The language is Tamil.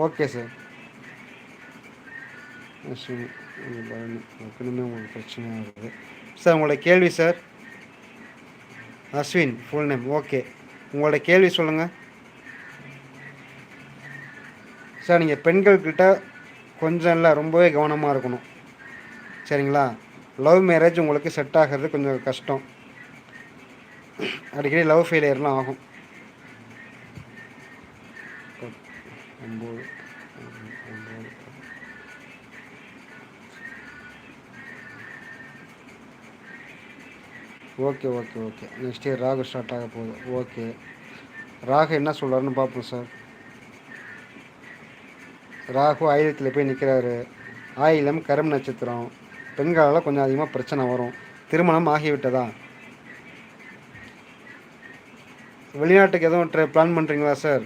Okay sir. அஸ்வினி பரணி ஏற்கனவே உங்களுக்கு பிரச்சனையாக இருக்குது சார். உங்களோட கேள்வி sir. Ashwin full name. Okay, உங்களோட கேள்வி சொல்லுங்கள் சார். நீங்கள் பெண்கள்கிட்ட கொஞ்சம் இல்லை ரொம்பவே கவனமாக இருக்கணும், சரிங்களா? லவ் மேரேஜ் உங்களுக்கு செட் ஆகிறது கொஞ்சம் கஷ்டம். அடிக்கடி லவ் ஃபெயிலியர்லாம் ஆகும். 9 okay okay okay. Next year Rahu start ஆக போகுது. ஓகே, ராகு என்ன சொல்கிறாருன்னு பார்ப்போம் சார். ராகு ஆயிலத்தில் போய் நிற்கிறாரு. ஆயிலம் கரும் நட்சத்திரம். பெண்களால் கொஞ்சம் அதிகமாக பிரச்சனை வரும். திருமணம் ஆகிவிட்டதா? வெளிநாட்டுக்கு எதுவும் பிளான் பண்ணுறீங்களா சார்?